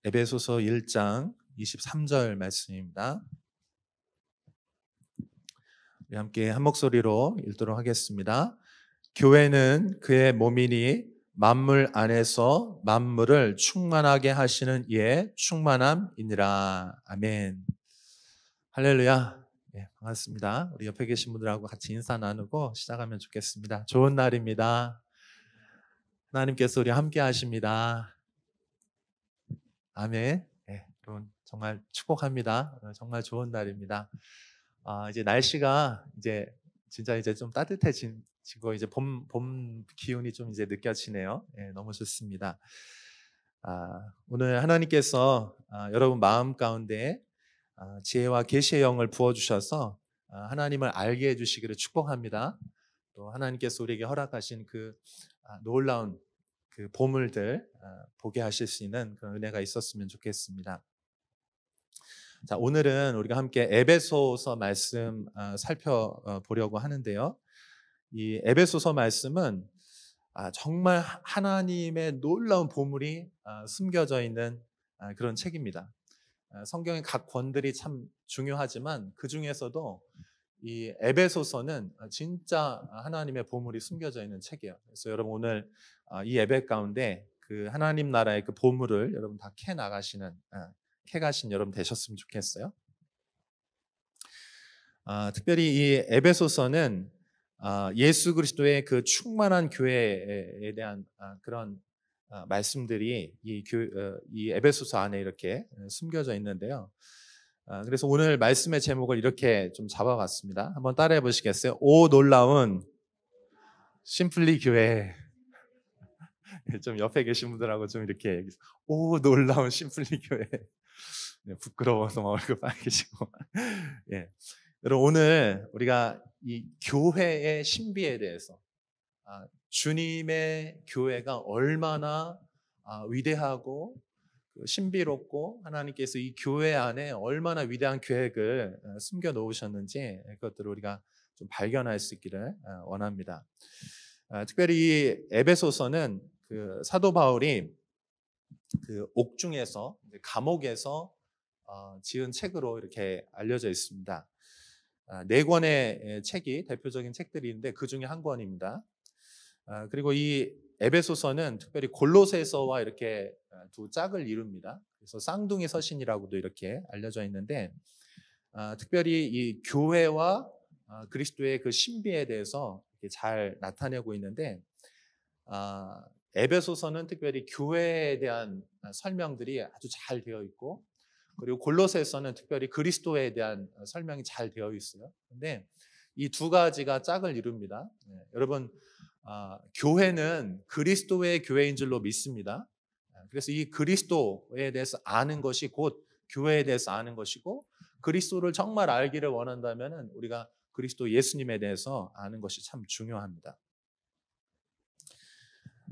에베소서 1장 23절 말씀입니다. 우리 함께 한 목소리로 읽도록 하겠습니다. 교회는 그의 몸이니 만물 안에서 만물을 충만하게 하시는 이의 충만함이니라. 아멘. 할렐루야. 네, 반갑습니다. 우리 옆에 계신 분들하고 같이 인사 나누고 시작하면 좋겠습니다. 좋은 날입니다. 하나님께서 우리 함께 하십니다. 아멘. 네, 여러분 정말 축복합니다. 정말 좋은 날입니다. 이제 날씨가 진짜 좀 따뜻해지고 이제 봄 기운이 좀 이제 느껴지네요. 네, 너무 좋습니다. 오늘 하나님께서 여러분 마음 가운데 지혜와 계시의 영을 부어주셔서 하나님을 알게 해주시기를 축복합니다. 또 하나님께서 우리에게 허락하신 그 놀라운 그 보물들 보게 하실 수 있는 그런 은혜가 있었으면 좋겠습니다. 자, 오늘은 우리가 함께 에베소서 말씀 살펴보려고 하는데요. 이 에베소서 말씀은 정말 하나님의 놀라운 보물이 숨겨져 있는 그런 책입니다. 성경의 각 권들이 참 중요하지만 그 중에서도 이 에베소서는 진짜 하나님의 보물이 숨겨져 있는 책이에요. 그래서 여러분 오늘 이 예배 가운데 그 하나님 나라의 그 보물을 여러분 다 캐가신 여러분 되셨으면 좋겠어요. 특별히 이 에베소서는 예수 그리스도의 그 충만한 교회에 대한 그런 말씀들이 이 에베소서 안에 이렇게 숨겨져 있는데요. 그래서 오늘 말씀의 제목을 이렇게 좀 잡아봤습니다. 한번 따라해 보시겠어요? 오 놀라운 심플리 교회. 좀 옆에 계신 분들하고 좀 이렇게 오 놀라운 심플리 교회. 네, 부끄러워서 막 얼굴 빨개지고. 예. 여러분 오늘 우리가 이 교회의 신비에 대해서 주님의 교회가 얼마나 위대하고 신비롭고 하나님께서 이 교회 안에 얼마나 위대한 계획을 숨겨 놓으셨는지 그것들을 우리가 좀 발견할 수 있기를 원합니다. 특별히 이 에베소서는 그 사도 바울이 그 옥중에서 감옥에서 지은 책으로 이렇게 알려져 있습니다. 네 권의 책이 대표적인 책들이 있는데 그 중에 한 권입니다. 그리고 이 에베소서는 특별히 골로새서와 이렇게 두 짝을 이룹니다. 그래서 쌍둥이 서신이라고도 이렇게 알려져 있는데 특별히 이 교회와 그리스도의 그 신비에 대해서 이렇게 잘 나타내고 있는데 에베소서는 특별히 교회에 대한 설명들이 아주 잘 되어 있고 그리고 골로새서는 특별히 그리스도에 대한 설명이 잘 되어 있어요. 그런데 이 두 가지가 짝을 이룹니다. 여러분 교회는 그리스도의 교회인 줄로 믿습니다. 그래서 이 그리스도에 대해서 아는 것이 곧 교회에 대해서 아는 것이고 그리스도를 정말 알기를 원한다면 우리가 그리스도 예수님에 대해서 아는 것이 참 중요합니다.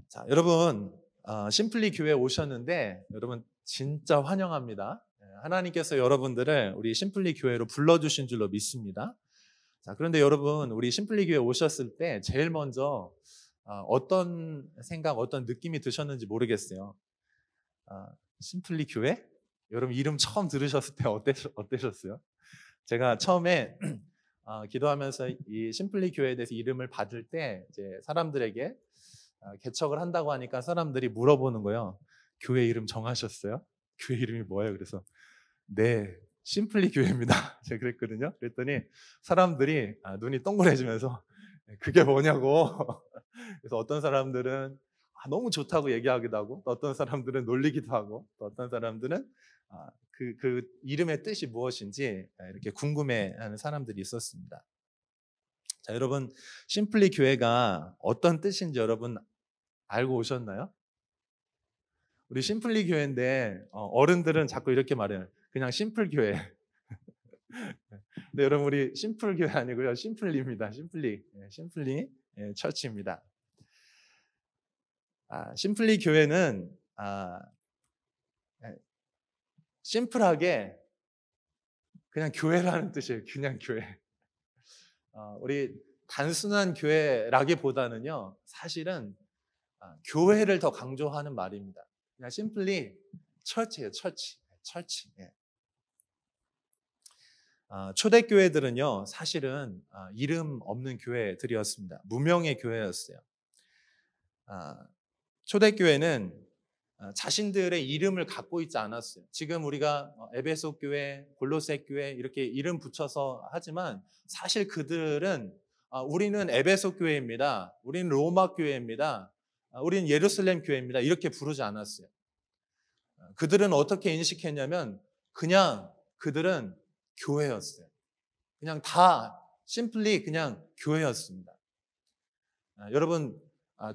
자, 여러분 심플리 교회에 오셨는데 여러분 진짜 환영합니다. 하나님께서 여러분들을 우리 심플리 교회로 불러주신 줄로 믿습니다. 자, 그런데 여러분 우리 심플리 교회 오셨을 때 제일 먼저 어떤 생각, 어떤 느낌이 드셨는지 모르겠어요. 심플리 교회? 여러분 이름 처음 들으셨을 때 어떠셨어요? 제가 처음에 기도하면서 이 심플리 교회에 대해서 이름을 받을 때 이제 사람들에게 개척을 한다고 하니까 사람들이 물어보는 거예요. 교회 이름 정하셨어요? 교회 이름이 뭐예요? 그래서 네, 심플리 교회입니다. 제가 그랬거든요. 그랬더니 사람들이 눈이 동그래지면서 그게 뭐냐고. 그래서 어떤 사람들은 너무 좋다고 얘기하기도 하고, 또 어떤 사람들은 놀리기도 하고, 또 어떤 사람들은 그 이름의 뜻이 무엇인지 이렇게 궁금해하는 사람들이 있었습니다. 자, 여러분 심플리 교회가 어떤 뜻인지 여러분 알고 오셨나요? 우리 심플리 교회인데 어른들은 자꾸 이렇게 말해요. 그냥 심플 교회. 네, 여러분 우리 심플 교회 아니고요. 심플리입니다. 심플리 처치입니다. 심플리 교회는 심플하게 그냥 교회라는 뜻이에요. 그냥 교회. 우리 단순한 교회라기보다는요. 사실은 교회를 더 강조하는 말입니다. 그냥 심플리 철치예요, 철치. 철치. 예. 초대교회들은요, 사실은 이름 없는 교회들이었습니다. 무명의 교회였어요. 초대교회는 자신들의 이름을 갖고 있지 않았어요. 지금 우리가 에베소 교회, 골로새 교회 이렇게 이름 붙여서 하지만 사실 그들은 우리는 에베소 교회입니다. 우리는 로마 교회입니다. 우리는 예루살렘 교회입니다. 이렇게 부르지 않았어요. 그들은 어떻게 인식했냐면 그냥 그들은 교회였어요. 그냥 다 심플리 그냥 교회였습니다. 여러분,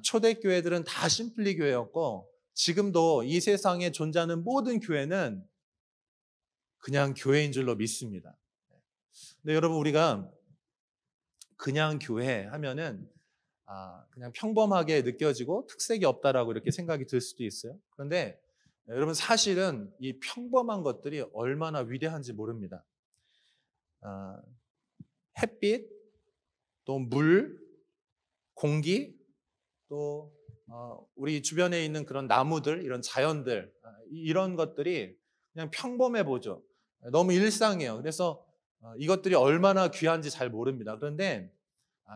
초대교회들은 다 심플리 교회였고 지금도 이 세상에 존재하는 모든 교회는 그냥 교회인 줄로 믿습니다. 근데 여러분, 우리가 그냥 교회 하면은 그냥 평범하게 느껴지고 특색이 없다라고 이렇게 생각이 들 수도 있어요. 그런데 여러분, 사실은 이 평범한 것들이 얼마나 위대한지 모릅니다. 햇빛, 또 물, 공기, 또 우리 주변에 있는 그런 나무들, 이런 자연들, 이런 것들이 그냥 평범해 보죠. 너무 일상이에요. 그래서 이것들이 얼마나 귀한지 잘 모릅니다. 그런데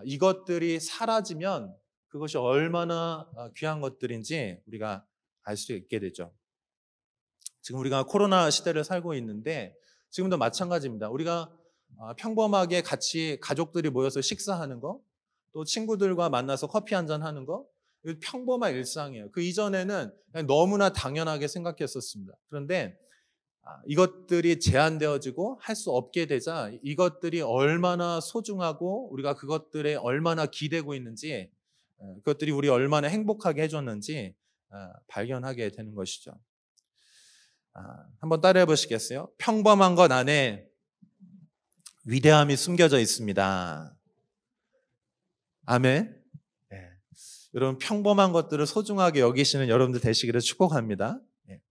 이것들이 사라지면 그것이 얼마나 귀한 것들인지 우리가 알 수 있게 되죠. 지금 우리가 코로나 시대를 살고 있는데 지금도 마찬가지입니다. 우리가 평범하게 같이 가족들이 모여서 식사하는 거, 또 친구들과 만나서 커피 한잔 하는 거, 평범한 일상이에요. 그 이전에는 그냥 너무나 당연하게 생각했었습니다. 그런데 이것들이 제한되어지고 할 수 없게 되자 이것들이 얼마나 소중하고 우리가 그것들에 얼마나 기대고 있는지, 그것들이 우리 얼마나 행복하게 해줬는지 발견하게 되는 것이죠. 한번 따라해 보시겠어요? 평범한 것 안에 위대함이 숨겨져 있습니다. 아멘. 네. 여러분, 평범한 것들을 소중하게 여기시는 여러분들 되시기를 축복합니다. 네.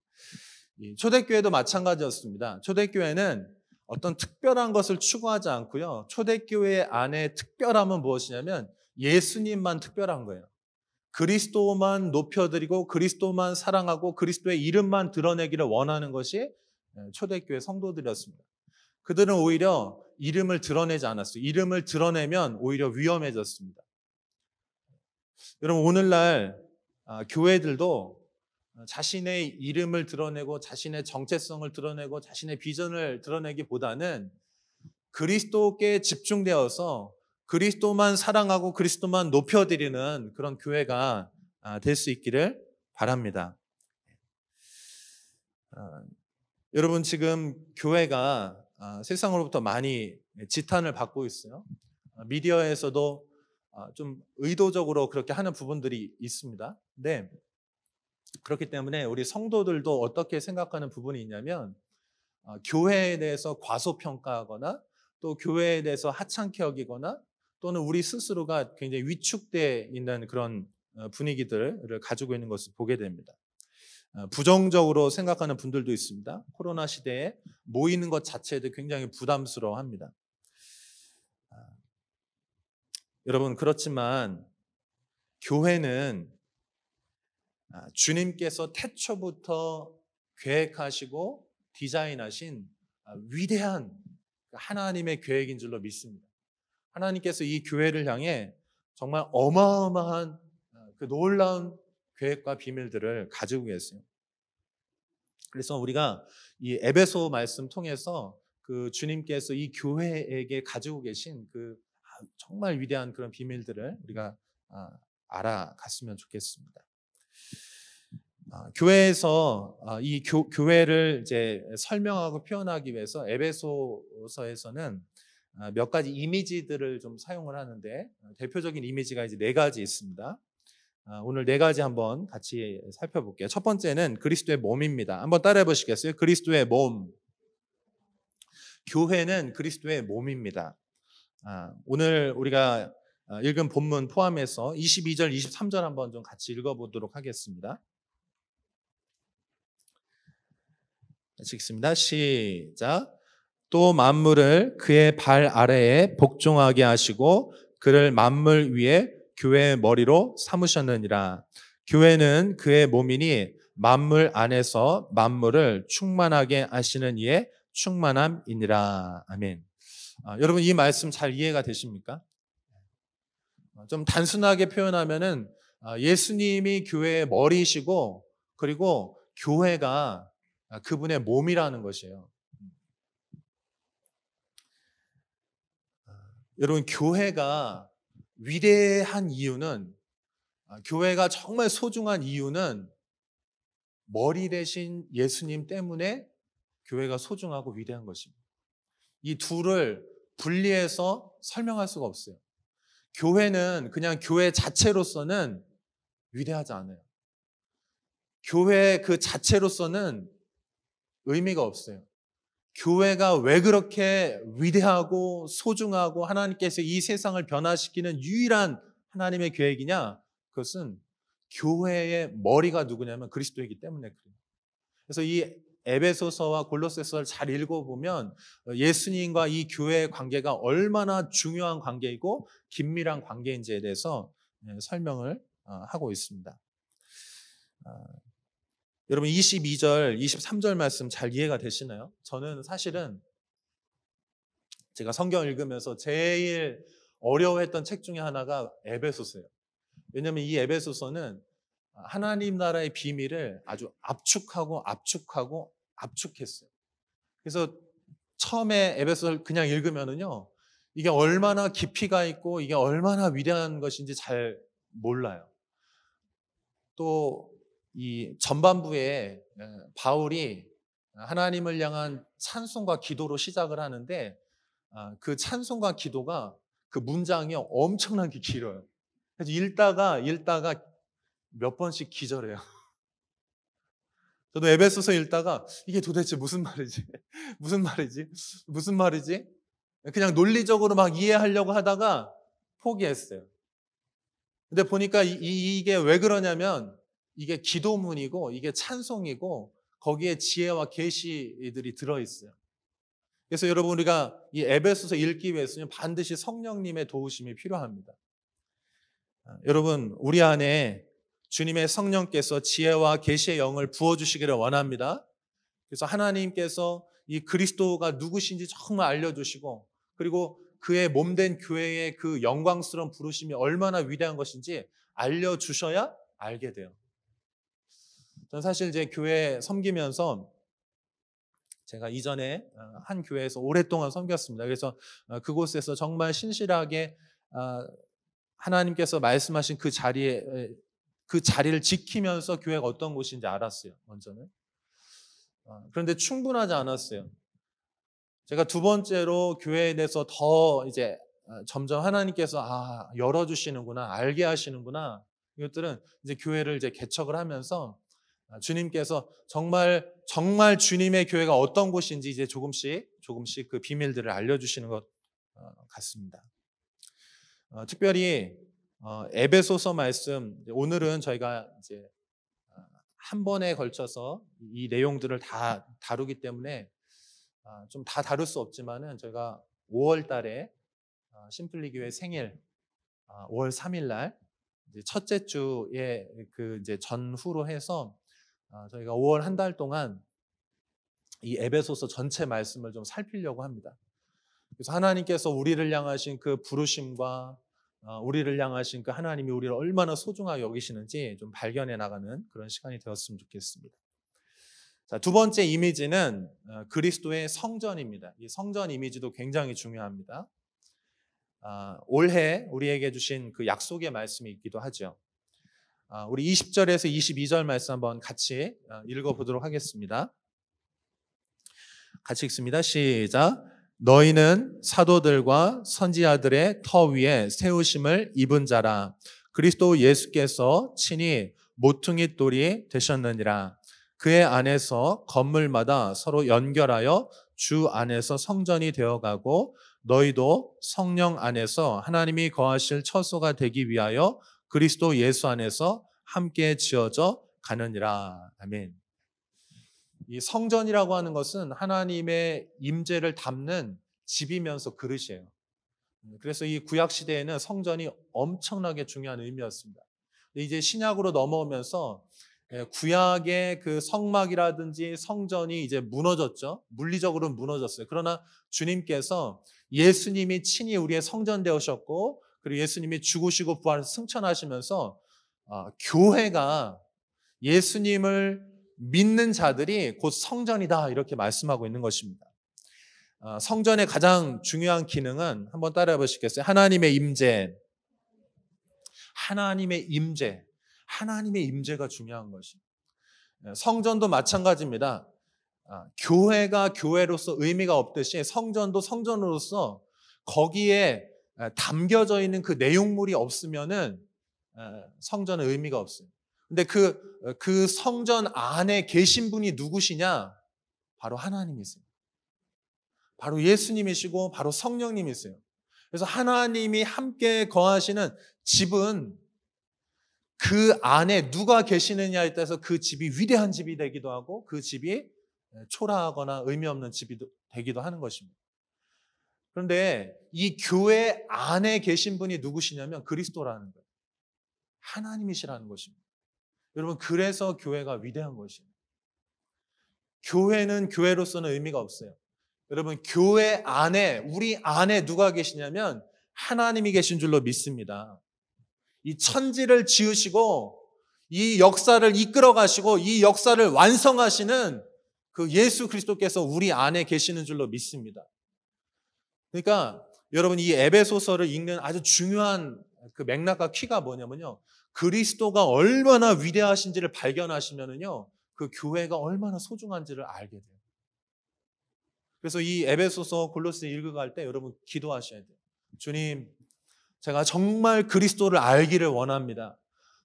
초대교회도 마찬가지였습니다. 초대교회는 어떤 특별한 것을 추구하지 않고요. 초대교회 안에 특별함은 무엇이냐면 예수님만 특별한 거예요. 그리스도만 높여드리고 그리스도만 사랑하고 그리스도의 이름만 드러내기를 원하는 것이 초대교회 성도들이었습니다. 그들은 오히려 이름을 드러내지 않았어요. 이름을 드러내면 오히려 위험해졌습니다. 여러분, 오늘날 교회들도 자신의 이름을 드러내고 자신의 정체성을 드러내고 자신의 비전을 드러내기보다는 그리스도께 집중되어서 그리스도만 사랑하고 그리스도만 높여드리는 그런 교회가 될 수 있기를 바랍니다. 여러분, 지금 교회가 세상으로부터 많이 지탄을 받고 있어요. 미디어에서도 좀 의도적으로 그렇게 하는 부분들이 있습니다. 근데 그렇기 때문에 우리 성도들도 어떻게 생각하는 부분이 있냐면 교회에 대해서 과소평가하거나 또 교회에 대해서 하찮게 여기거나 또는 우리 스스로가 굉장히 위축되어 있는 그런 분위기들을 가지고 있는 것을 보게 됩니다. 부정적으로 생각하는 분들도 있습니다. 코로나 시대에 모이는 것 자체도 굉장히 부담스러워합니다. 여러분, 그렇지만 교회는 주님께서 태초부터 계획하시고 디자인하신 위대한 하나님의 계획인 줄로 믿습니다. 하나님께서 이 교회를 향해 정말 어마어마한 그 놀라운 계획과 비밀들을 가지고 계세요. 그래서 우리가 이 에베소 말씀 통해서 그 주님께서 이 교회에게 가지고 계신 그 정말 위대한 그런 비밀들을 우리가 알아갔으면 좋겠습니다. 교회에서 이 교회를 이제 설명하고 표현하기 위해서 에베소서에서는 몇 가지 이미지들을 좀 사용을 하는데 대표적인 이미지가 이제 4가지 있습니다. 오늘 4가지 한번 같이 살펴볼게요. 첫 번째는 그리스도의 몸입니다. 한번 따라해 보시겠어요? 그리스도의 몸. 교회는 그리스도의 몸입니다. 오늘 우리가 읽은 본문 포함해서 22절, 23절 한번 좀 같이 읽어보도록 하겠습니다. 같이 읽습니다. 시작. 또 만물을 그의 발 아래에 복종하게 하시고 그를 만물 위에 교회의 머리로 삼으셨느니라. 교회는 그의 몸이니 만물 안에서 만물을 충만하게 하시는 이의 충만함이니라. 아멘. 여러분 이 말씀 잘 이해가 되십니까? 좀 단순하게 표현하면은 예수님이 교회의 머리이시고 그리고 교회가 그분의 몸이라는 것이에요. 여러분 교회가 위대한 이유는 교회가 정말 소중한 이유는 머리 대신 예수님 때문에 교회가 소중하고 위대한 것입니다. 이 둘을 분리해서 설명할 수가 없어요. 교회는 그냥 교회 자체로서는 위대하지 않아요. 교회 그 자체로서는 의미가 없어요. 교회가 왜 그렇게 위대하고 소중하고 하나님께서 이 세상을 변화시키는 유일한 하나님의 계획이냐? 그것은 교회의 머리가 누구냐면 그리스도이기 때문에 그래요. 그래서 이 에베소서와 골로새서를 잘 읽어보면 예수님과 이 교회의 관계가 얼마나 중요한 관계이고 긴밀한 관계인지에 대해서 설명을 하고 있습니다. 여러분 22절, 23절 말씀 잘 이해가 되시나요? 저는 사실은 제가 성경 읽으면서 제일 어려워했던 책 중에 하나가 에베소서예요. 왜냐하면 이 에베소서는 하나님 나라의 비밀을 아주 압축했어요. 그래서 처음에 에베소서를 그냥 읽으면은요, 이게 얼마나 깊이가 있고 이게 얼마나 위대한 것인지 잘 몰라요. 또 이 전반부에 바울이 하나님을 향한 찬송과 기도로 시작을 하는데 그 찬송과 기도가 그 문장이 엄청나게 길어요. 그래서 읽다가 몇 번씩 기절해요. 저도 에베소서 읽다가 이게 도대체 무슨 말이지? 무슨 말이지? 그냥 논리적으로 막 이해하려고 하다가 포기했어요. 근데 보니까 이게 왜 그러냐면 이게 기도문이고 이게 찬송이고 거기에 지혜와 계시들이 들어있어요. 그래서 여러분 우리가 이 에베소서 읽기 위해서는 반드시 성령님의 도우심이 필요합니다. 여러분 우리 안에 주님의 성령께서 지혜와 계시의 영을 부어주시기를 원합니다. 그래서 하나님께서 이 그리스도가 누구신지 정말 알려주시고 그리고 그의 몸된 교회의 그 영광스러운 부르심이 얼마나 위대한 것인지 알려주셔야 알게 돼요. 저는 사실 이제 교회 섬기면서 제가 이전에 한 교회에서 오랫동안 섬겼습니다. 그래서 그곳에서 정말 신실하게 하나님께서 말씀하신 그 자리를 지키면서 교회가 어떤 곳인지 알았어요. 먼저는. 그런데 충분하지 않았어요. 제가 두 번째로 교회에 대해서 더 이제 점점 하나님께서 열어주시는구나, 알게 하시는구나. 이것들은 이제 교회를 이제 개척을 하면서 주님께서 정말 주님의 교회가 어떤 곳인지 이제 조금씩 그 비밀들을 알려주시는 것 같습니다. 특별히 에베소서 말씀 오늘은 저희가 이제 한 번에 걸쳐서 이 내용들을 다 다루기 때문에 좀 다 다룰 수 없지만은 저희가 5월 달에 심플리 교회 생일 5월 3일 날 첫째 주에 그 이제 전후로 해서 저희가 5월 한 달 동안 이 에베소서 전체 말씀을 좀 살피려고 합니다. 그래서 하나님께서 우리를 향하신 그 부르심과 우리를 향하신 그 하나님이 우리를 얼마나 소중하게 여기시는지 좀 발견해 나가는 그런 시간이 되었으면 좋겠습니다. 자, 두 번째 이미지는 그리스도의 성전입니다. 이 성전 이미지도 굉장히 중요합니다. 올해 우리에게 주신 그 약속의 말씀이 있기도 하죠. 우리 20절에서 22절 말씀 한번 같이 읽어보도록 하겠습니다. 같이 읽습니다. 시작. 너희는 사도들과 선지자들의 터 위에 세우심을 입은 자라. 그리스도 예수께서 친히 모퉁이 돌이 되셨느니라. 그의 안에서 건물마다 서로 연결하여 주 안에서 성전이 되어가고 너희도 성령 안에서 하나님이 거하실 처소가 되기 위하여 그리스도 예수 안에서 함께 지어져 가느니라. 아멘. 이 성전이라고 하는 것은 하나님의 임재를 담는 집이면서 그릇이에요. 그래서 이 구약 시대에는 성전이 엄청나게 중요한 의미였습니다. 이제 신약으로 넘어오면서 구약의 그 성막이라든지 성전이 이제 무너졌죠. 물리적으로 무너졌어요. 그러나 주님께서 예수님이 친히 우리의 성전 되오셨고, 그리고 예수님이 죽으시고 부활해서 승천하시면서 교회가 예수님을 믿는 자들이 곧 성전이다, 이렇게 말씀하고 있는 것입니다. 성전의 가장 중요한 기능은 한번 따라해 보시겠어요? 하나님의 임재. 하나님의 임재. 하나님의 임재가 중요한 것입니다. 성전도 마찬가지입니다. 교회가 교회로서 의미가 없듯이 성전도 성전으로서 거기에 담겨져 있는 그 내용물이 없으면은 성전의 의미가 없어요. 근데 그 성전 안에 계신 분이 누구시냐? 바로 하나님이세요. 바로 예수님이시고 바로 성령님이세요. 그래서 하나님이 함께 거하시는 집은 그 안에 누가 계시느냐에 따라서 그 집이 위대한 집이 되기도 하고 그 집이 초라하거나 의미 없는 집이 되기도 하는 것입니다. 그런데 이 교회 안에 계신 분이 누구시냐면 그리스도라는 거예요. 하나님이시라는 것입니다. 여러분, 그래서 교회가 위대한 것입니다. 교회는 교회로서는 의미가 없어요. 여러분, 교회 안에, 우리 안에 누가 계시냐면 하나님이 계신 줄로 믿습니다. 이 천지를 지으시고 이 역사를 이끌어 가시고 이 역사를 완성하시는 그 예수 그리스도께서 우리 안에 계시는 줄로 믿습니다. 그러니까 여러분, 이 에베소서를 읽는 아주 중요한 그 맥락과 키가 뭐냐면요, 그리스도가 얼마나 위대하신지를 발견하시면은요, 그 교회가 얼마나 소중한지를 알게 돼요. 그래서 이 에베소서 골로새 읽어갈 때 여러분 기도하셔야 돼요. 주님, 제가 정말 그리스도를 알기를 원합니다.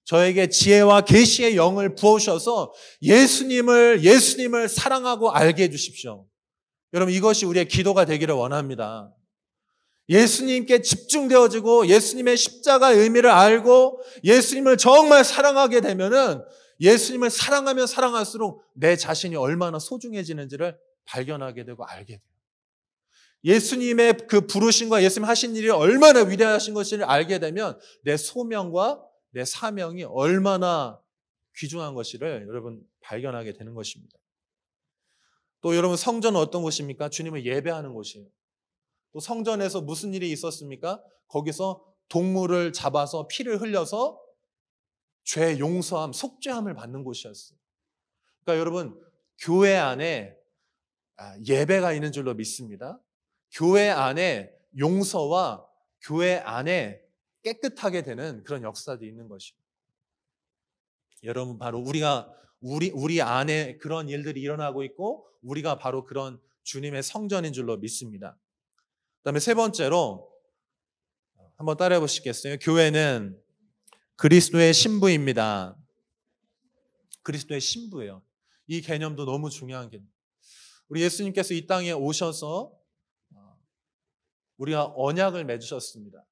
저에게 지혜와 계시의 영을 부어주셔서 예수님을 사랑하고 알게 해주십시오. 여러분, 이것이 우리의 기도가 되기를 원합니다. 예수님께 집중되어지고 예수님의 십자가의 의미를 알고 예수님을 정말 사랑하게 되면은 예수님을 사랑하면 사랑할수록 내 자신이 얼마나 소중해지는지를 발견하게 되고 알게 돼요. 예수님의 그 부르심과 예수님 하신 일이 얼마나 위대하신 것을 알게 되면 내 소명과 내 사명이 얼마나 귀중한 것을 여러분 발견하게 되는 것입니다. 또 여러분, 성전은 어떤 곳입니까? 주님을 예배하는 곳이에요. 또 성전에서 무슨 일이 있었습니까? 거기서 동물을 잡아서 피를 흘려서 죄 용서함, 속죄함을 받는 곳이었어요. 그러니까 여러분, 교회 안에 예배가 있는 줄로 믿습니다. 교회 안에 용서와 교회 안에 깨끗하게 되는 그런 역사도 있는 것입니다. 여러분, 바로 우리 안에 그런 일들이 일어나고 있고 우리가 바로 그런 주님의 성전인 줄로 믿습니다. 그다음에 세 번째로 한번 따라해 보시겠어요? 교회는 그리스도의 신부입니다. 그리스도의 신부예요. 이 개념도 너무 중요한 개념. 우리 예수님께서 이 땅에 오셔서 우리가 언약을 맺으셨습니다.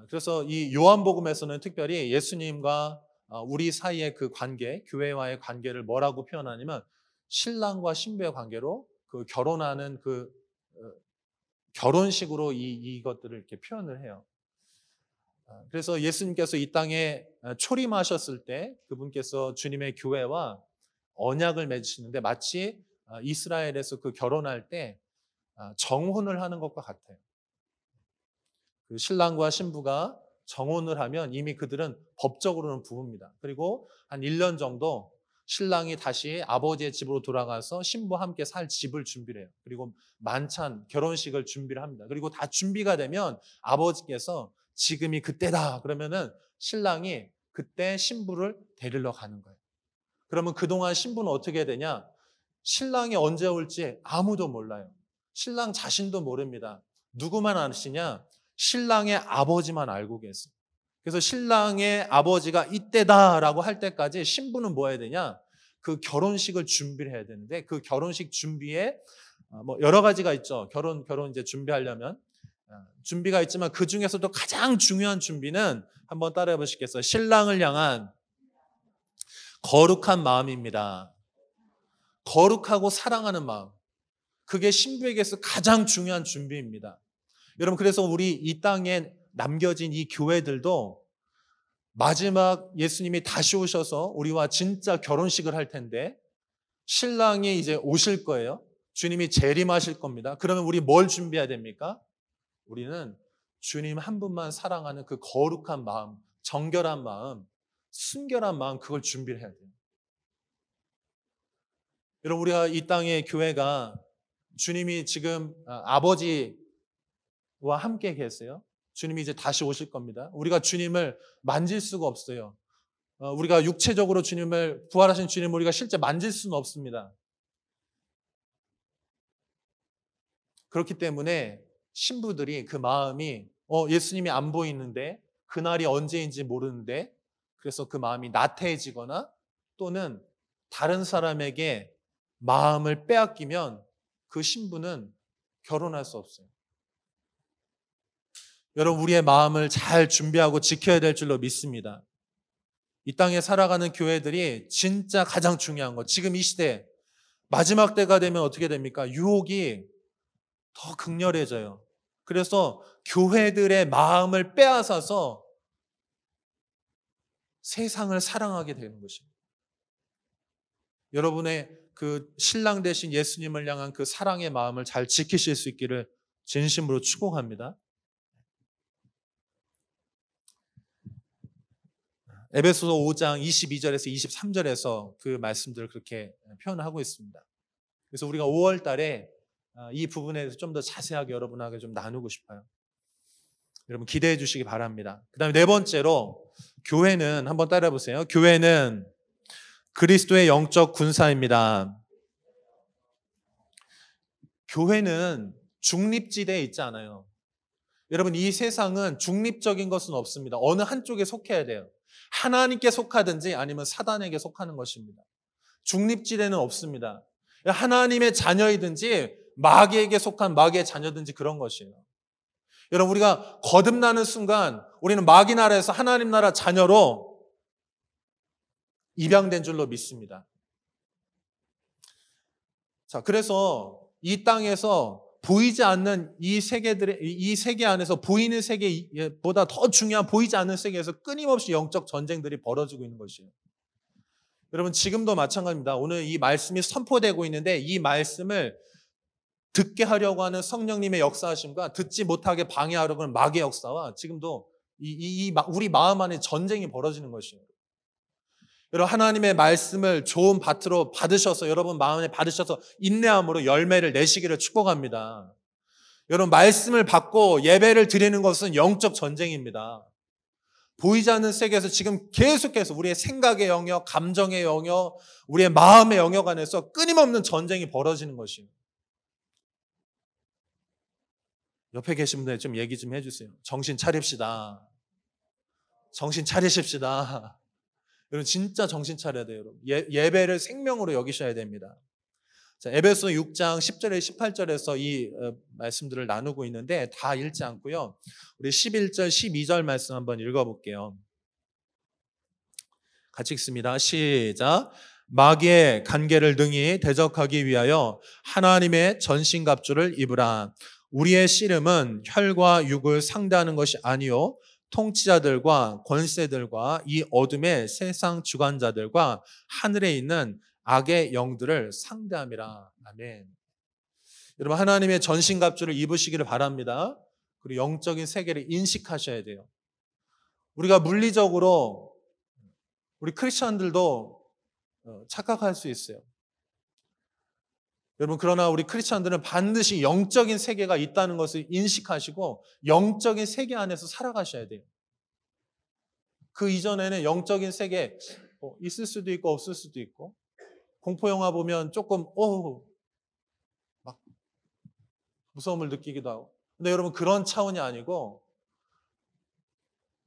그래서 이 요한복음에서는 특별히 예수님과 우리 사이의 그 관계, 교회와의 관계를 뭐라고 표현하냐면 신랑과 신부의 관계로 그 결혼하는 그 결혼식으로 이것들을 이렇게 표현을 해요. 그래서 예수님께서 이 땅에 초림하셨을 때 그분께서 주님의 교회와 언약을 맺으시는데 마치 이스라엘에서 그 결혼할 때 정혼을 하는 것과 같아요. 그 신랑과 신부가 정혼을 하면 이미 그들은 법적으로는 부부입니다. 그리고 한 1년 정도 신랑이 다시 아버지의 집으로 돌아가서 신부와 함께 살 집을 준비를 해요. 그리고 만찬, 결혼식을 준비를 합니다. 그리고 다 준비가 되면 아버지께서 지금이 그때다 그러면은 신랑이 그때 신부를 데리러 가는 거예요. 그러면 그동안 신부는 어떻게 되냐? 신랑이 언제 올지 아무도 몰라요. 신랑 자신도 모릅니다. 누구만 아시냐? 신랑의 아버지만 알고 계세요. 그래서 신랑의 아버지가 이때다라고 할 때까지 신부는 뭐 해야 되냐? 그 결혼식을 준비를 해야 되는데 그 결혼식 준비에 뭐 여러 가지가 있죠. 결혼 이제 준비하려면 준비가 있지만 그 중에서도 가장 중요한 준비는 한번 따라해 보시겠어요? 신랑을 향한 거룩한 마음입니다. 거룩하고 사랑하는 마음. 그게 신부에게서 가장 중요한 준비입니다. 여러분, 그래서 우리 이 땅에 남겨진 이 교회들도 마지막 예수님이 다시 오셔서 우리와 진짜 결혼식을 할 텐데 신랑이 이제 오실 거예요. 주님이 재림하실 겁니다. 그러면 우리 뭘 준비해야 됩니까? 우리는 주님 한 분만 사랑하는 그 거룩한 마음, 정결한 마음, 순결한 마음, 그걸 준비를 해야 돼요. 여러분, 우리가 이 땅의 교회가 주님이 지금 아버지와 함께 계세요. 주님이 이제 다시 오실 겁니다. 우리가 주님을 만질 수가 없어요. 우리가 육체적으로 주님을, 부활하신 주님을 우리가 실제 만질 수는 없습니다. 그렇기 때문에 신부들이 그 마음이 예수님이 안 보이는데 그날이 언제인지 모르는데 그래서 그 마음이 나태해지거나 또는 다른 사람에게 마음을 빼앗기면 그 신부는 결혼할 수 없어요. 여러분, 우리의 마음을 잘 준비하고 지켜야 될 줄로 믿습니다. 이 땅에 살아가는 교회들이 진짜 가장 중요한 것, 지금 이 시대 마지막 때가 되면 어떻게 됩니까? 유혹이 더 극렬해져요. 그래서 교회들의 마음을 빼앗아서 세상을 사랑하게 되는 것입니다. 여러분의 그 신랑 되신 예수님을 향한 그 사랑의 마음을 잘 지키실 수 있기를 진심으로 축복합니다. 에베소서 5장 22절에서 23절에서 그 말씀들을 그렇게 표현하고 있습니다. 그래서 우리가 5월 달에 이 부분에 대해서 좀 더 자세하게 여러분에게 좀 나누고 싶어요. 여러분 기대해 주시기 바랍니다. 그 다음에 네 번째로 교회는, 한번 따라해 보세요. 교회는 그리스도의 영적 군사입니다. 교회는 중립지대에 있지 않아요. 여러분, 이 세상은 중립적인 것은 없습니다. 어느 한쪽에 속해야 돼요. 하나님께 속하든지 아니면 사단에게 속하는 것입니다. 중립지대는 없습니다. 하나님의 자녀이든지 마귀에게 속한 마귀의 자녀든지 그런 것이에요. 여러분, 우리가 거듭나는 순간 우리는 마귀 나라에서 하나님 나라 자녀로 입양된 줄로 믿습니다. 자, 그래서 이 땅에서 보이지 않는 이 세계 안에서 보이는 세계보다 더 중요한 보이지 않는 세계에서 끊임없이 영적 전쟁들이 벌어지고 있는 것이에요. 여러분, 지금도 마찬가지입니다. 오늘 이 말씀이 선포되고 있는데 이 말씀을 듣게 하려고 하는 성령님의 역사하심과 듣지 못하게 방해하려고 하는 마귀의 역사와 지금도 우리 마음 안에 전쟁이 벌어지는 것이에요. 여러분, 하나님의 말씀을 좋은 밭으로 받으셔서 여러분 마음에 받으셔서 인내함으로 열매를 내시기를 축복합니다. 여러분, 말씀을 받고 예배를 드리는 것은 영적 전쟁입니다. 보이지 않는 세계에서 지금 계속해서 우리의 생각의 영역, 감정의 영역, 우리의 마음의 영역 안에서 끊임없는 전쟁이 벌어지는 것이에요. 옆에 계신 분들 좀 얘기 좀 해주세요. 정신 차립시다. 정신 차리십시다. 여러분, 진짜 정신 차려야 돼요. 여러분. 예배를 생명으로 여기셔야 됩니다. 자, 에베소 6장 10절에 18절에서 이 말씀들을 나누고 있는데 다 읽지 않고요. 우리 11절, 12절 말씀 한번 읽어볼게요. 같이 읽습니다. 시작. 마귀의 간계를 능히 대적하기 위하여 하나님의 전신갑주를 입으라. 우리의 씨름은 혈과 육을 상대하는 것이 아니요 통치자들과 권세들과 이 어둠의 세상 주관자들과 하늘에 있는 악의 영들을 상대함이라. 아멘. 여러분, 하나님의 전신갑주를 입으시기를 바랍니다. 그리고 영적인 세계를 인식하셔야 돼요. 우리가 물리적으로 우리 크리스천들도 착각할 수 있어요. 여러분, 그러나 우리 크리스천들은 반드시 영적인 세계가 있다는 것을 인식하시고 영적인 세계 안에서 살아가셔야 돼요. 그 이전에는 영적인 세계 있을 수도 있고 없을 수도 있고, 공포영화 보면 조금 막 무서움을 느끼기도 하고. 근데 여러분, 그런 차원이 아니고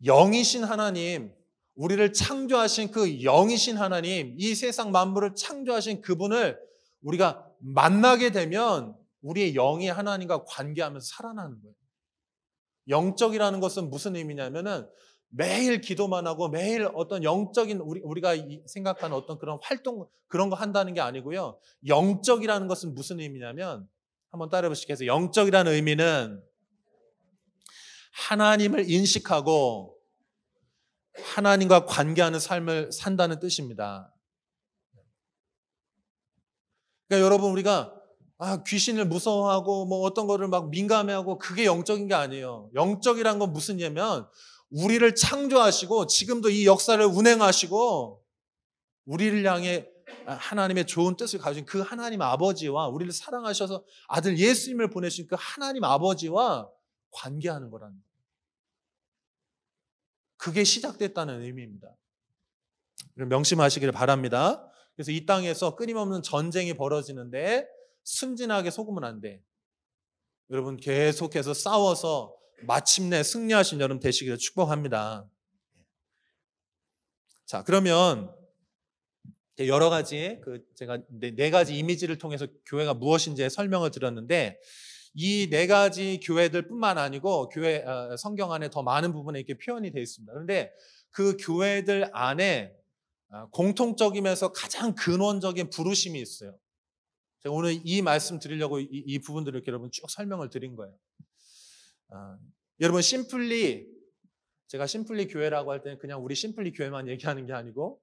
영이신 하나님, 우리를 창조하신 그 영이신 하나님, 이 세상 만물을 창조하신 그분을 우리가 만나게 되면 우리의 영이 하나님과 관계하면서 살아나는 거예요. 영적이라는 것은 무슨 의미냐면은 매일 기도만 하고 매일 어떤 영적인 우리가 생각하는 어떤 그런 활동 그런 거 한다는 게 아니고요. 영적이라는 것은 무슨 의미냐면, 한번 따라해 보시겠어요? 영적이라는 의미는 하나님을 인식하고 하나님과 관계하는 삶을 산다는 뜻입니다. 그러니까 여러분, 우리가 귀신을 무서워하고 뭐 어떤 거를 막 민감해하고 그게 영적인 게 아니에요. 영적이란 건 무슨 얘기냐면 우리를 창조하시고 지금도 이 역사를 운행하시고 우리를 향해 하나님의 좋은 뜻을 가진 그 하나님 아버지와 우리를 사랑하셔서 아들 예수님을 보내신 그 하나님 아버지와 관계하는 거라는 거예요. 그게 시작됐다는 의미입니다. 명심하시기를 바랍니다. 그래서 이 땅에서 끊임없는 전쟁이 벌어지는데 순진하게 속으면 안 돼. 여러분 계속해서 싸워서 마침내 승리하신 여러분 되시기를 축복합니다. 자, 그러면 여러 가지 제가 네 가지 이미지를 통해서 교회가 무엇인지 설명을 드렸는데 이 네 가지 교회들뿐만 아니고 교회 성경 안에 더 많은 부분에 이렇게 표현이 되어 있습니다. 그런데 그 교회들 안에 공통적이면서 가장 근원적인 부르심이 있어요. 제가 오늘 이 말씀 드리려고 이 부분들을 이렇게 여러분 쭉 설명을 드린 거예요. 여러분 제가 심플리 교회라고 할 때는 그냥 우리 심플리 교회만 얘기하는 게 아니고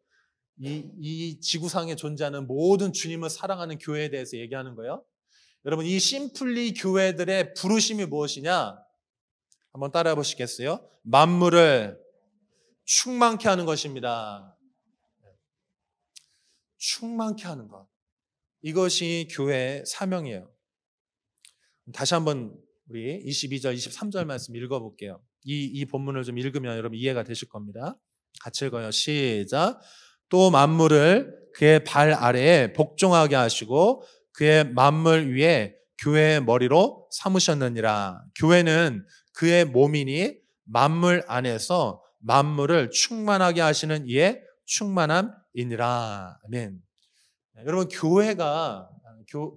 이 지구상에 존재하는 모든 주님을 사랑하는 교회에 대해서 얘기하는 거예요. 여러분 이 심플리 교회들의 부르심이 무엇이냐? 한번 따라해 보시겠어요? 만물을 충만케 하는 것입니다. 충만케 하는 것. 이것이 교회의 사명이에요. 다시 한번 우리 22절, 23절 말씀 읽어볼게요. 이 본문을 좀 읽으면 여러분 이해가 되실 겁니다. 같이 읽어요. 시작. 또 만물을 그의 발 아래에 복종하게 하시고 그의 만물 위에 교회의 머리로 삼으셨느니라. 교회는 그의 몸이니 만물 안에서 만물을 충만하게 하시는 이의 충만함이니라. 아멘. 여러분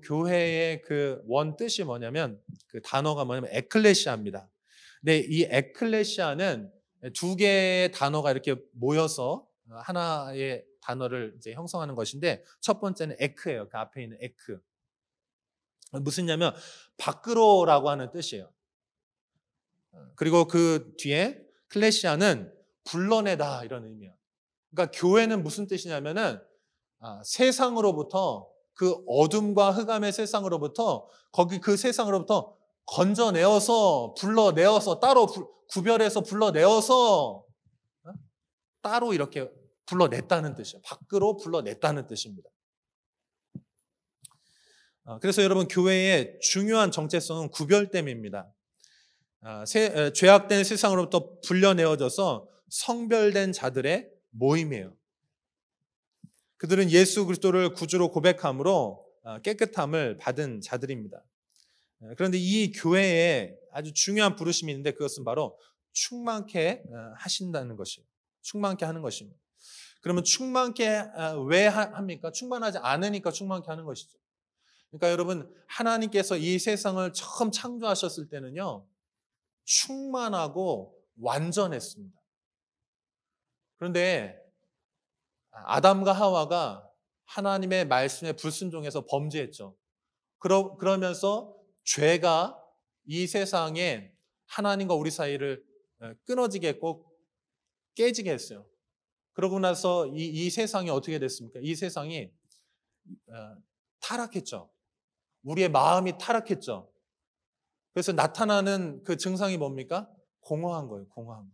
교회의 그 원 뜻이 뭐냐면 그 단어가 뭐냐면 에클레시아입니다. 근데 이 에클레시아는 두 개의 단어가 이렇게 모여서 하나의 단어를 이제 형성하는 것인데 첫 번째는 에크예요. 그 앞에 있는 에크. 무슨 냐면 밖으로라고 하는 뜻이에요. 그리고 그 뒤에 클레시아는 불러내다 이런 의미예요. 그러니까 교회는 무슨 뜻이냐면은 세상으로부터 그 어둠과 흑암의 세상으로부터 거기 그 세상으로부터 건져내어서 불러내어서 따로 구별해서 불러내어서 따로 이렇게 불러냈다는 뜻이에요. 밖으로 불러냈다는 뜻입니다. 그래서 여러분 교회의 중요한 정체성은 구별됨입니다. 죄악된 세상으로부터 불려내어져서 성별된 자들의 모임이에요. 그들은 예수 그리스도를 구주로 고백함으로 깨끗함을 받은 자들입니다. 그런데 이 교회에 아주 중요한 부르심이 있는데 그것은 바로 충만케 하신다는 것이에요. 충만케 하는 것입니다. 그러면 충만케 왜 합니까? 충만하지 않으니까 충만케 하는 것이죠. 그러니까 여러분 하나님께서 이 세상을 처음 창조하셨을 때는요. 충만하고 완전했습니다. 그런데 아담과 하와가 하나님의 말씀에 불순종해서 범죄했죠. 그러면서 죄가 이 세상에 하나님과 우리 사이를 끊어지게 했고 깨지게 했어요. 그러고 나서 이 세상이 어떻게 됐습니까? 이 세상이 타락했죠. 우리의 마음이 타락했죠. 그래서 나타나는 그 증상이 뭡니까? 공허한 거예요. 공허한 거.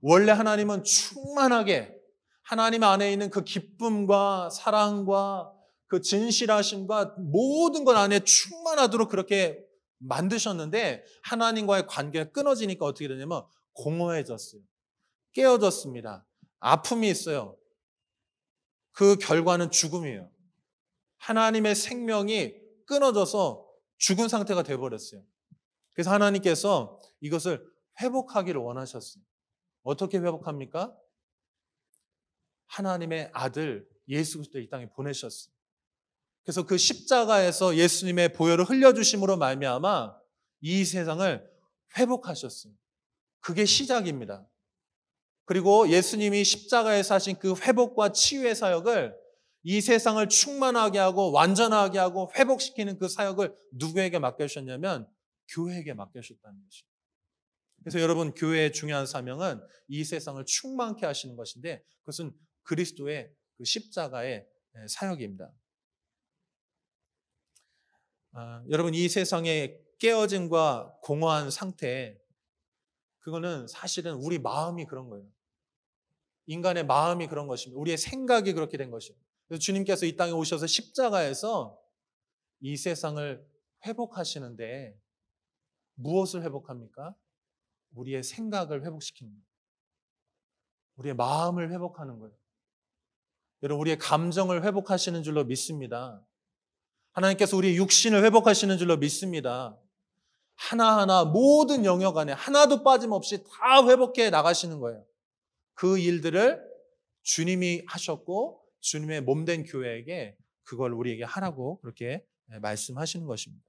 원래 하나님은 충만하게 하나님 안에 있는 그 기쁨과 사랑과 그 진실하심과 모든 것 안에 충만하도록 그렇게 만드셨는데 하나님과의 관계가 끊어지니까 어떻게 되냐면 공허해졌어요. 깨어졌습니다. 아픔이 있어요. 그 결과는 죽음이에요. 하나님의 생명이 끊어져서 죽은 상태가 되어버렸어요. 그래서 하나님께서 이것을 회복하기를 원하셨어요. 어떻게 회복합니까? 하나님의 아들 예수 그리스도를 이 땅에 보내셨어요. 그래서 그 십자가에서 예수님의 보혈을 흘려주심으로 말미암아 이 세상을 회복하셨어요. 그게 시작입니다. 그리고 예수님이 십자가에서 하신 그 회복과 치유의 사역을 이 세상을 충만하게 하고 완전하게 하고 회복시키는 그 사역을 누구에게 맡겨주셨냐면 교회에게 맡겨주셨다는 것이죠. 그래서 여러분, 교회의 중요한 사명은 이 세상을 충만케 하시는 것인데, 그것은 그리스도의 그 십자가의 사역입니다. 여러분, 이 세상의 깨어짐과 공허한 상태, 그거는 사실은 우리 마음이 그런 거예요. 인간의 마음이 그런 것입니다. 우리의 생각이 그렇게 된 것입니다. 그래서 주님께서 이 땅에 오셔서 십자가에서 이 세상을 회복하시는데 무엇을 회복합니까? 우리의 생각을 회복시키는 거예요. 우리의 마음을 회복하는 거예요. 여러분, 우리의 감정을 회복하시는 줄로 믿습니다. 하나님께서 우리의 육신을 회복하시는 줄로 믿습니다. 하나하나 모든 영역 안에 하나도 빠짐없이 다 회복해 나가시는 거예요. 그 일들을 주님이 하셨고 주님의 몸된 교회에게 그걸 우리에게 하라고 그렇게 말씀하시는 것입니다.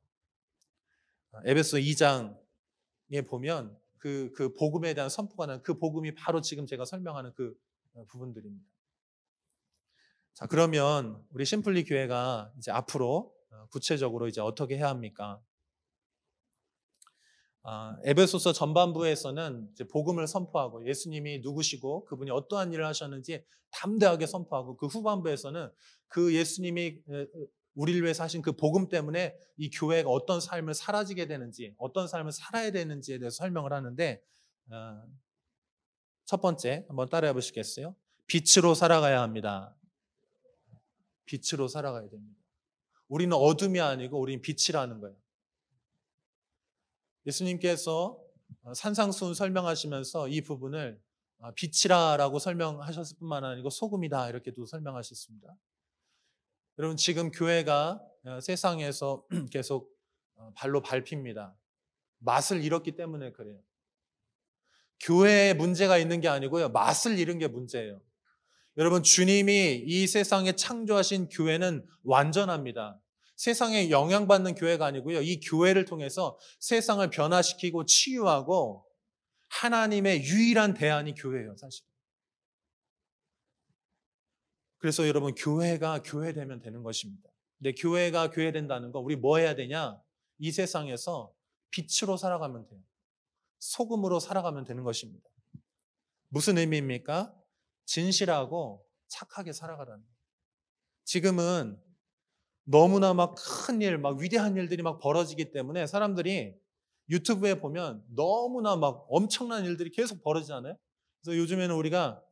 에베소 2장에 보면 그 복음에 대한 선포가 나는 그 복음이 바로 지금 제가 설명하는 그 부분들입니다. 자, 그러면 우리 심플리 교회가 이제 앞으로 구체적으로 이제 어떻게 해야 합니까? 에베소서 전반부에서는 이제 복음을 선포하고 예수님이 누구시고 그분이 어떠한 일을 하셨는지 담대하게 선포하고, 그 후반부에서는 그 예수님이 우리를 위해서 하신 그 복음 때문에 이 교회가 어떤 삶을 살아지게 되는지, 어떤 삶을 살아야 되는지에 대해서 설명을 하는데, 첫 번째 한번 따라해 보시겠어요? 빛으로 살아가야 합니다. 빛으로 살아가야 됩니다. 우리는 어둠이 아니고 우리는 빛이라는 거예요. 예수님께서 산상수훈 설명하시면서 이 부분을 빛이라고 설명하셨을 뿐만 아니고 소금이다 이렇게도 설명하셨습니다. 여러분, 지금 교회가 세상에서 계속 발로 밟힙니다. 맛을 잃었기 때문에 그래요. 교회에 문제가 있는 게 아니고요, 맛을 잃은 게 문제예요. 여러분, 주님이 이 세상에 창조하신 교회는 완전합니다. 세상에 영향받는 교회가 아니고요, 이 교회를 통해서 세상을 변화시키고 치유하고 하나님의 유일한 대안이 교회예요, 사실. 그래서 여러분, 교회가 교회되면 되는 것입니다. 근데 교회가 교회된다는 거, 우리 뭐 해야 되냐? 이 세상에서 빛으로 살아가면 돼요. 소금으로 살아가면 되는 것입니다. 무슨 의미입니까? 진실하고 착하게 살아가라는 거예요. 지금은 너무나 막 큰 일, 막 위대한 일들이 막 벌어지기 때문에 사람들이 유튜브에 보면 너무나 막 엄청난 일들이 계속 벌어지잖아요. 그래서 요즘에는 우리가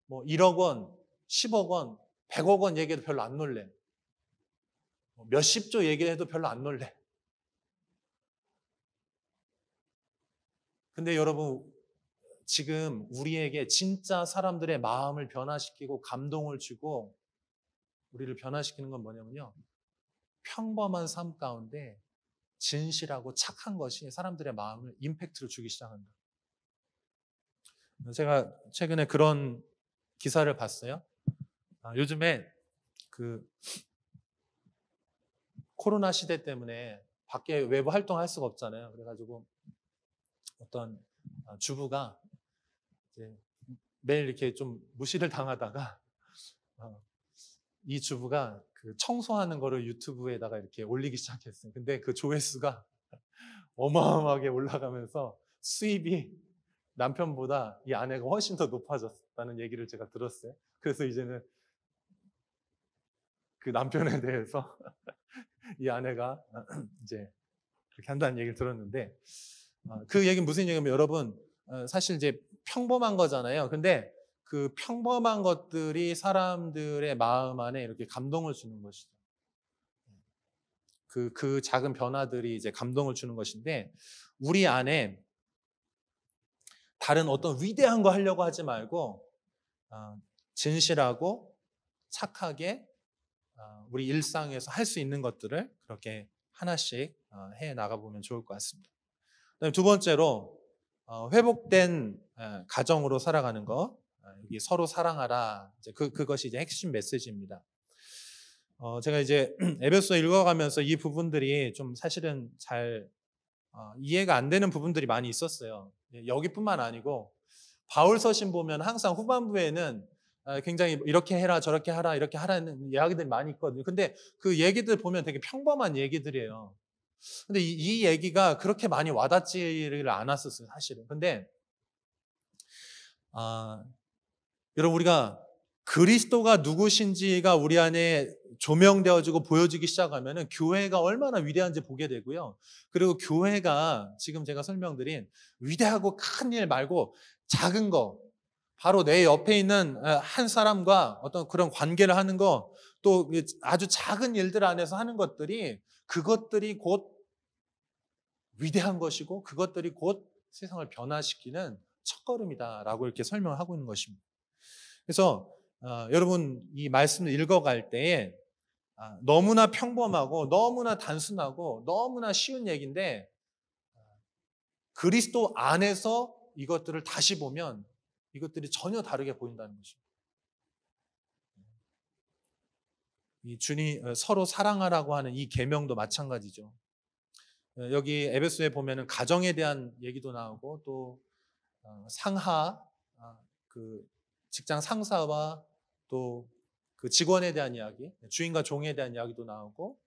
뭐 1억 원, 10억 원, 100억 원 얘기해도 별로 안 놀래. 몇십조 얘기해도 별로 안 놀래. 근데 여러분, 지금 우리에게 진짜 사람들의 마음을 변화시키고 감동을 주고 우리를 변화시키는 건 뭐냐면요, 평범한 삶 가운데 진실하고 착한 것이 사람들의 마음을 임팩트를 주기 시작한다. 제가 최근에 그런 기사를 봤어요. 요즘에 그 코로나 시대 때문에 밖에 외부 활동할 수가 없잖아요. 그래가지고 어떤 주부가 이제 매일 이렇게 좀 무시를 당하다가 이 주부가 그 청소하는 거를 유튜브에다가 이렇게 올리기 시작했어요. 근데 그 조회수가 어마어마하게 올라가면서 수입이 남편보다 이 아내가 훨씬 더 높아졌다는 얘기를 제가 들었어요. 그래서 이제는 그 남편에 대해서 이 아내가 이제 그렇게 한다는 얘기를 들었는데, 그 얘기는 무슨 얘기냐면, 여러분, 사실 이제 평범한 거잖아요. 근데 그 평범한 것들이 사람들의 마음 안에 이렇게 감동을 주는 것이죠. 그 작은 변화들이 이제 감동을 주는 것인데, 우리 안에 다른 어떤 위대한 거 하려고 하지 말고 진실하고 착하게 우리 일상에서 할 수 있는 것들을 그렇게 하나씩 해 나가보면 좋을 것 같습니다. 그다음에 두 번째로 회복된 가정으로 살아가는 것, 여기 서로 사랑하라, 이제 그것이 이제 핵심 메시지입니다. 제가 이제 에베소 읽어가면서 이 부분들이 좀 사실은 잘 이해가 안 되는 부분들이 많이 있었어요. 여기뿐만 아니고 바울 서신 보면 항상 후반부에는 굉장히 이렇게 해라 저렇게 하라 이렇게 하라는 이야기들이 많이 있거든요. 근데 그 얘기들 보면 되게 평범한 얘기들이에요. 근데 이 얘기가 그렇게 많이 와닿지를 않았었어요, 사실은. 근데 여러분, 우리가 그리스도가 누구신지가 우리 안에 조명되어지고 보여지기 시작하면은 교회가 얼마나 위대한지 보게 되고요. 그리고 교회가 지금 제가 설명드린 위대하고 큰 일 말고 작은 거, 바로 내 옆에 있는 한 사람과 어떤 그런 관계를 하는 거, 또 아주 작은 일들 안에서 하는 것들이, 그것들이 곧 위대한 것이고 그것들이 곧 세상을 변화시키는 첫걸음이다라고 이렇게 설명하고 있는 것입니다. 그래서 여러분, 이 말씀을 읽어갈 때에 너무나 평범하고 너무나 단순하고 너무나 쉬운 얘기인데, 그리스도 안에서 이것들을 다시 보면 이것들이 전혀 다르게 보인다는 것입니다. 이 주님 서로 사랑하라고 하는 이 계명도 마찬가지죠. 여기 에베소에 보면은 가정에 대한 얘기도 나오고, 또 상하, 그 직장 상사와 또 그 직원에 대한 이야기, 주인과 종에 대한 이야기도 나오고,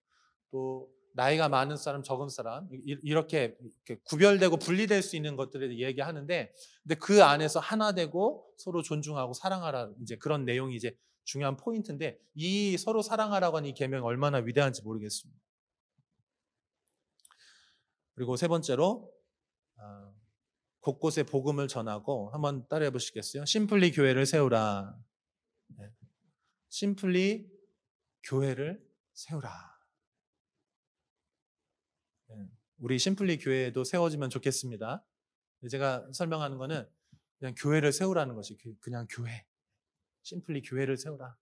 또 나이가 많은 사람, 적은 사람, 이렇게 구별되고 분리될 수 있는 것들을 얘기하는데, 근데 그 안에서 하나 되고 서로 존중하고 사랑하라, 이제 그런 내용이 이제 중요한 포인트인데, 이 서로 사랑하라고 하는 이 계명이 얼마나 위대한지 모르겠습니다. 그리고 세 번째로 곳곳에 복음을 전하고, 한번 따라해 보시겠어요? 심플리 교회를 세우라. 네. 심플리 교회를 세우라. 네. 우리 심플리 교회도 세워지면 좋겠습니다. 제가 설명하는 거는 그냥 교회를 세우라는 것이, 그냥 교회. 심플리 교회를 세우라.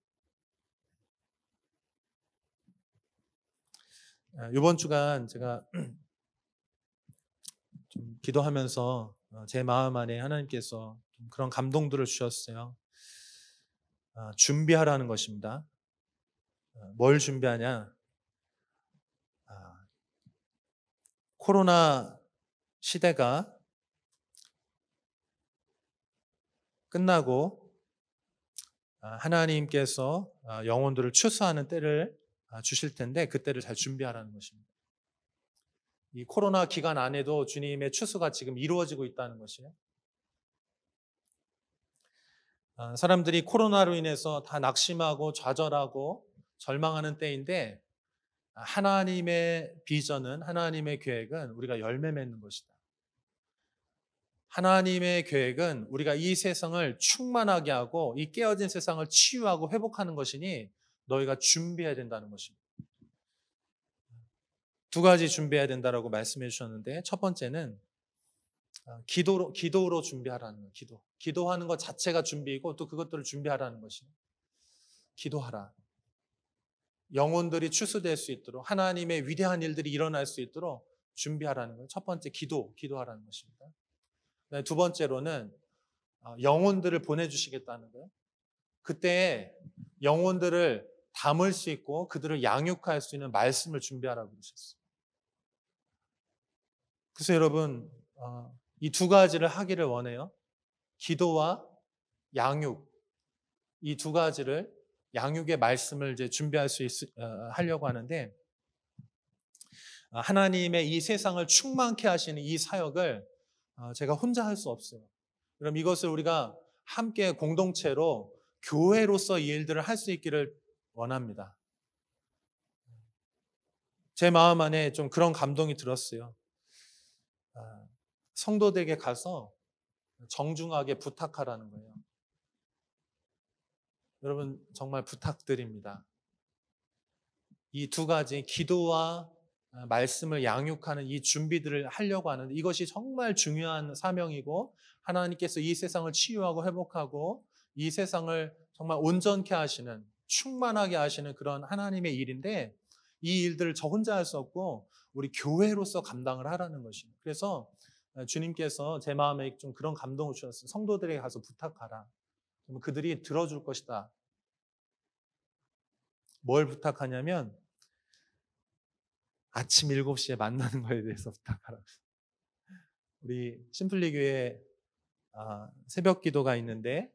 이번 주간 제가 좀 기도하면서 제 마음 안에 하나님께서 좀 그런 감동들을 주셨어요. 준비하라는 것입니다. 뭘 준비하냐? 코로나 시대가 끝나고 하나님께서 영혼들을 추수하는 때를 주실 텐데, 그 때를 잘 준비하라는 것입니다. 이 코로나 기간 안에도 주님의 추수가 지금 이루어지고 있다는 것이에요. 사람들이 코로나로 인해서 다 낙심하고 좌절하고 절망하는 때인데, 하나님의 비전은, 하나님의 계획은 우리가 열매 맺는 것이다. 하나님의 계획은 우리가 이 세상을 충만하게 하고 이 깨어진 세상을 치유하고 회복하는 것이니 너희가 준비해야 된다는 것입니다. 두 가지 준비해야 된다라고 말씀해 주셨는데, 첫 번째는 기도로 준비하라는 거예요. 기도하는 것 자체가 준비이고, 또 그것들을 준비하라는 것이에요. 기도하라. 영혼들이 추수될 수 있도록, 하나님의 위대한 일들이 일어날 수 있도록 준비하라는 거예요. 첫 번째, 기도하라는 것입니다. 두 번째로는 영혼들을 보내주시겠다는 거예요. 그때 영혼들을 담을 수 있고 그들을 양육할 수 있는 말씀을 준비하라고 그러셨어요. 그래서 여러분, 이 두 가지를 하기를 원해요. 기도와 양육, 이 두 가지를, 양육의 말씀을 이제 준비할 수 하려고 하는데, 하나님의 이 세상을 충만케 하시는 이 사역을 제가 혼자 할 수 없어요. 그럼 이것을 우리가 함께 공동체로 교회로서 이 일들을 할 수 있기를 원합니다. 제 마음 안에 좀 그런 감동이 들었어요. 성도들에게 가서 정중하게 부탁하라는 거예요. 여러분, 정말 부탁드립니다. 이 두 가지, 기도와 말씀을 양육하는 이 준비들을 하려고 하는데, 이것이 정말 중요한 사명이고, 하나님께서 이 세상을 치유하고 회복하고 이 세상을 정말 온전케 하시는, 충만하게 하시는 그런 하나님의 일인데, 이 일들을 저 혼자 할 수 없고 우리 교회로서 감당을 하라는 것입니다. 그래서 주님께서 제 마음에 좀 그런 감동을 주셨어요. 성도들에게 가서 부탁하라. 그들이 들어줄 것이다. 뭘 부탁하냐면, 아침 7시에 만나는 거에 대해서 부탁하라고. 우리 심플리 교회 새벽 기도가 있는데,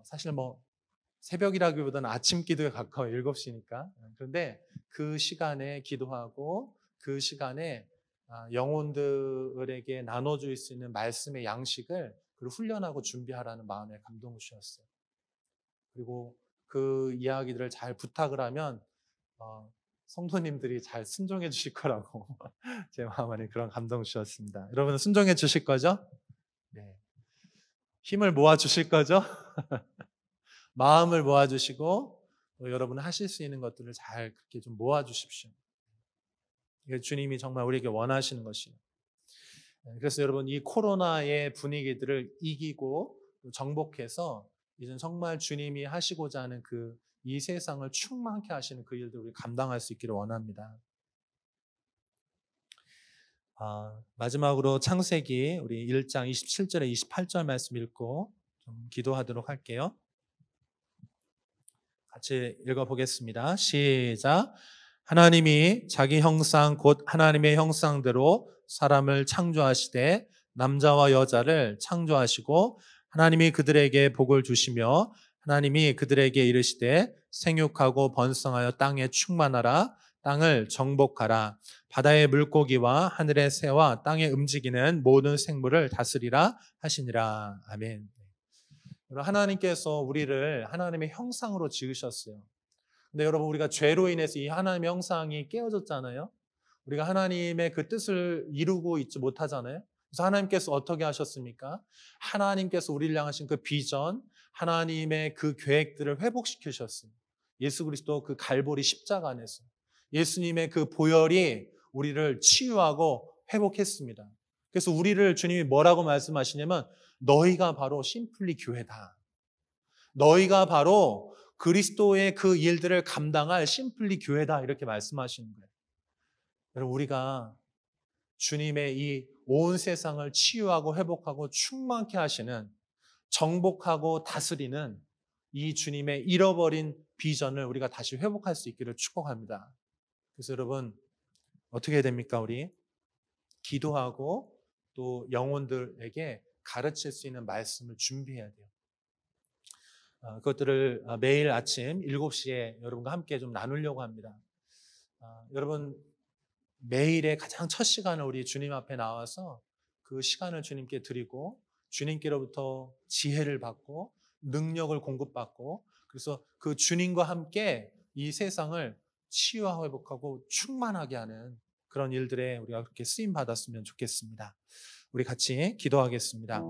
사실 뭐 새벽이라기보다는 아침 기도에 가까워 7시니까. 그런데 그 시간에 기도하고 그 시간에 영혼들에게 나눠줄 수 있는 말씀의 양식을 훈련하고 준비하라는 마음에 감동을 주셨어요. 그리고 그 이야기들을 잘 부탁을 하면 성도님들이 잘 순종해 주실 거라고 제 마음 안에 그런 감동을 주셨습니다. 여러분 순종해 주실 거죠? 네. 힘을 모아 주실 거죠? 마음을 모아 주시고 여러분 하실 수 있는 것들을 잘 그렇게 좀 모아 주십시오. 이게 주님이 정말 우리에게 원하시는 것이에요. 그래서 여러분 이 코로나의 분위기들을 이기고 정복해서 이제 정말 주님이 하시고자 하는 이 세상을 충만케 하시는 그 일들을 우리 감당할 수 있기를 원합니다. 마지막으로 창세기 우리 1장 27절에 28절 말씀 읽고 좀 기도하도록 할게요. 같이 읽어보겠습니다. 시작. 하나님이 자기 형상 곧 하나님의 형상대로 사람을 창조하시되 남자와 여자를 창조하시고 하나님이 그들에게 복을 주시며 하나님이 그들에게 이르시되 생육하고 번성하여 땅에 충만하라. 땅을 정복하라. 바다의 물고기와 하늘의 새와 땅에 움직이는 모든 생물을 다스리라 하시니라. 아멘. 하나님께서 우리를 하나님의 형상으로 지으셨어요. 근데 여러분 우리가 죄로 인해서 이 하나님의 형상이 깨어졌잖아요. 우리가 하나님의 그 뜻을 이루고 있지 못하잖아요. 그래서 하나님께서 어떻게 하셨습니까? 하나님께서 우리를 향하신 그 비전, 하나님의 그 계획들을 회복시키셨어요. 예수 그리스도 그 갈보리 십자가 안에서 예수님의 그 보혈이 우리를 치유하고 회복했습니다. 그래서 우리를 주님이 뭐라고 말씀하시냐면 너희가 바로 심플리 교회다. 너희가 바로 그리스도의 그 일들을 감당할 심플리 교회다. 이렇게 말씀하시는 거예요. 여러분 우리가 주님의 이 온 세상을 치유하고 회복하고 충만케 하시는 정복하고 다스리는 이 주님의 잃어버린 비전을 우리가 다시 회복할 수 있기를 축복합니다. 그래서 여러분 어떻게 해야 됩니까? 우리 기도하고 또 영혼들에게 가르칠 수 있는 말씀을 준비해야 돼요. 그것들을 매일 아침 7시에 여러분과 함께 좀 나누려고 합니다. 여러분 매일의 가장 첫 시간을 우리 주님 앞에 나와서 그 시간을 주님께 드리고 주님께로부터 지혜를 받고 능력을 공급받고 그래서 그 주님과 함께 이 세상을 치유하고 회복하고 충만하게 하는 그런 일들에 우리가 그렇게 쓰임 받았으면 좋겠습니다. 우리 같이 기도하겠습니다.